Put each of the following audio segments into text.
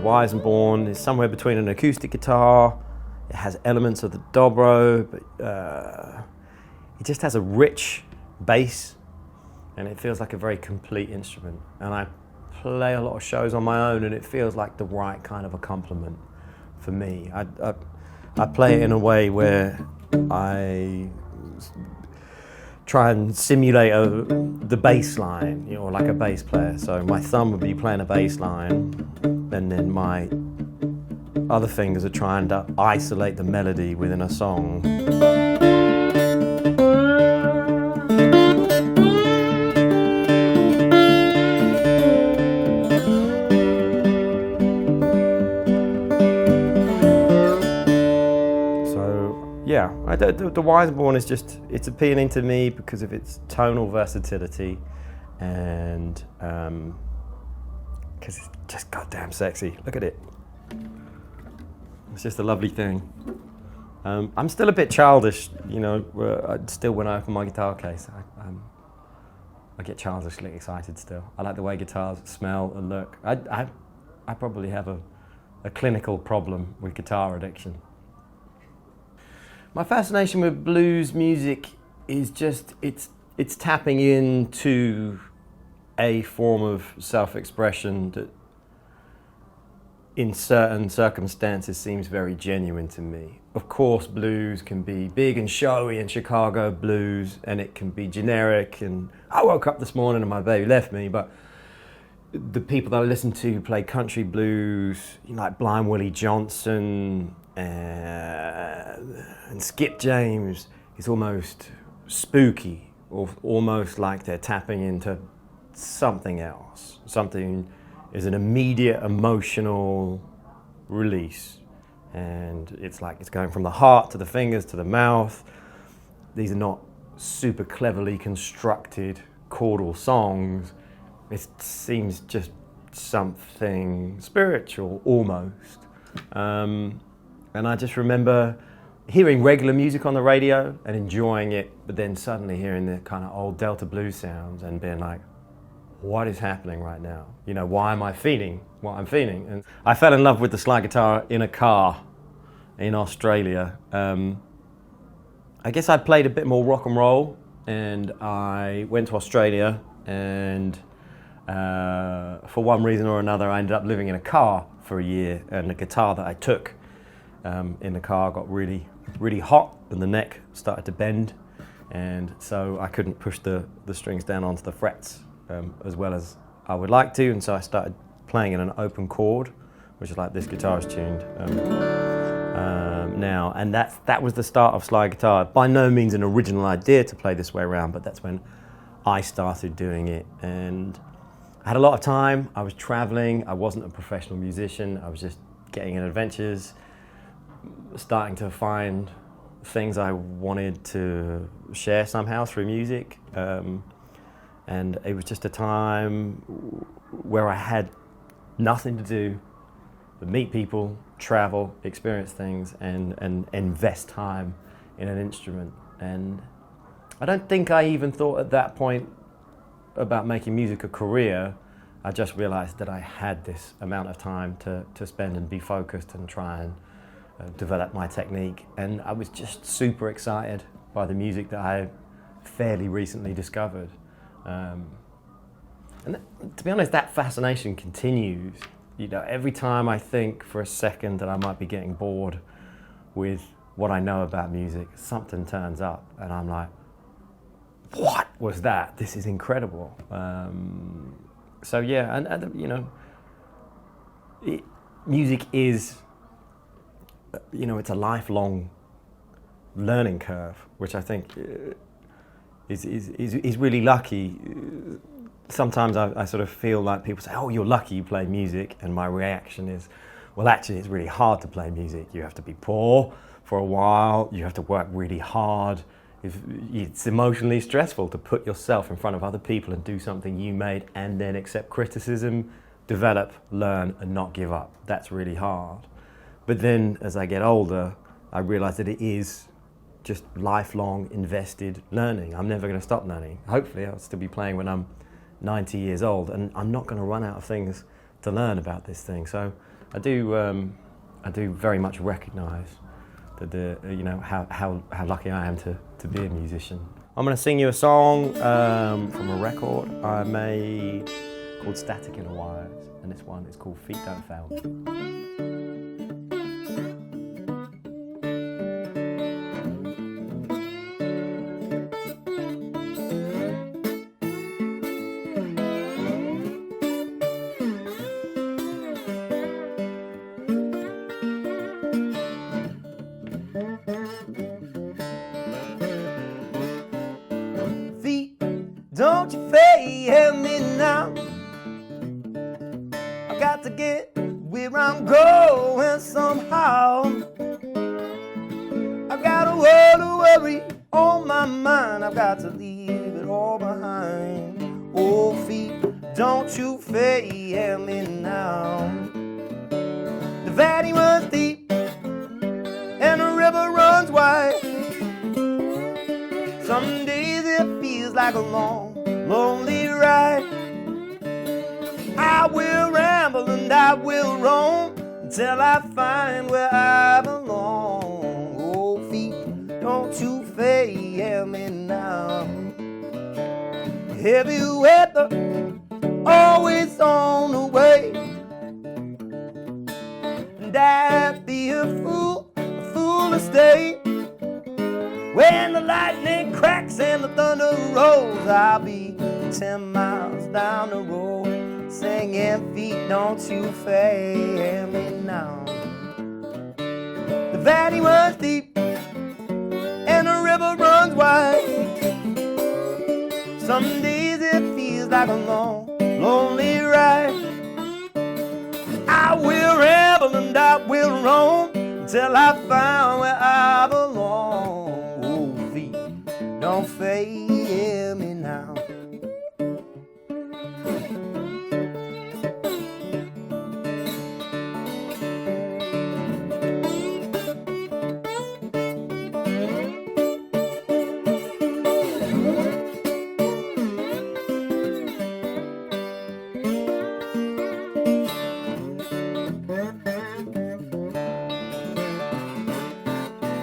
Weissenborn is somewhere between an acoustic guitar. It has elements of the dobro, but it just has a rich bass, and it feels like a very complete instrument. And I play a lot of shows on my own, and it feels like the right kind of accompaniment for me. I play it in a way where I try and simulate the bass line, you know, like a bass player. So my thumb would be playing a bass line, and then my other fingers are trying to isolate the melody within a song. Yeah, the Weissenborn is just, it's appealing to me because of its tonal versatility and because it's just goddamn sexy. Look at it. It's just a lovely thing. I'm still a bit childish, you know, still when I open my guitar case, I get childishly excited still. I like the way guitars smell and look. I probably have a clinical problem with guitar addiction. My fascination with blues music is just, it's tapping into a form of self-expression that in certain circumstances seems very genuine to me. Of course, blues can be big and showy in Chicago blues, and it can be generic, and I woke up this morning and my baby left me, but the people that I listen to play country blues, you know, like Blind Willie Johnson, and Skip James, is almost spooky, or almost like they're tapping into something else. Something is an immediate emotional release, and it's like it's going from the heart to the fingers to the mouth. These are not super cleverly constructed chordal songs. It seems just something spiritual almost. And I just remember hearing regular music on the radio and enjoying it, but then suddenly hearing the kind of old Delta blues sounds and being like, what is happening right now? You know, why am I feeling what I'm feeling? And I fell in love with the slide guitar in a car in Australia. I guess I played a bit more rock and roll, and I went to Australia, and for one reason or another I ended up living in a car for a year, and the guitar that I took in the car got really, really hot, and the neck started to bend, and so I couldn't push the strings down onto the frets as well as I would like to, and so I started playing in an open chord, which is like this guitar is tuned now, and that was the start of slide guitar. By no means an original idea to play this way around, but that's when I started doing it, and I had a lot of time. I was traveling. I wasn't a professional musician. I was just getting in adventures, starting to find things I wanted to share somehow through music. And it was just a time where I had nothing to do but meet people, travel, experience things, and invest time in an instrument. And I don't think I even thought at that point about making music a career. I just realized that I had this amount of time to spend and be focused and try and develop my technique. And I was just super excited by the music that I fairly recently discovered. And to be honest, that fascination continues. You know, every time I think for a second that I might be getting bored with what I know about music, something turns up and I'm like, what was that? This is incredible. So yeah, and you know, music is, you know, it's a lifelong learning curve, which I think is really lucky. Sometimes I sort of feel like people say, oh, you're lucky you play music, and my reaction is, well, actually it's really hard to play music. You have to be poor for a while, you have to work really hard. It's emotionally stressful to put yourself in front of other people and do something you made and then accept criticism, develop, learn, and not give up. That's really hard. But then as I get older, I realize that it is just lifelong invested learning. I'm never going to stop learning. Hopefully I'll still be playing when I'm 90 years old, and I'm not going to run out of things to learn about this thing. So I do very much recognise that how lucky I am to be a musician. I'm going to sing you a song from a record I made called Static in the Wires, and this one is called Feet Don't Fail Me. Don't you fail me now. I got to get where I'm going somehow. I got a world of worry on my mind. I've got to leave it all behind. Oh, feet, don't you fail me now. The valley runs deep and the river runs wide. Some days it feels like a long, lonely ride. I will ramble and I will roam until I find where I belong. Oh, feet, don't you fail me now. Heavy weather, always on the way, and I'd be a fool to stay. When the lightning cracks and the thunder rolls, I'll be 10 miles down the road, singing, feet, don't you fail me now. The valley runs deep and the river runs wide. Some days it feels like a long, lonely ride. I will ramble and I will roam until I find where I belong. Don't fail me now.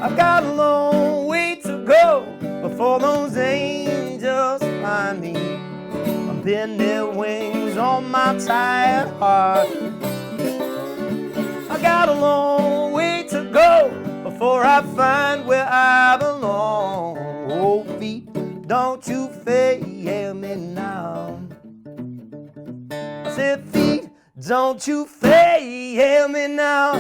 I've got a long way to go before those angels find me. I'm bending their wings on my tired heart. I got a long way to go before I find where I belong. Oh, feet, don't you fail me now. I said, feet, don't you fail me now.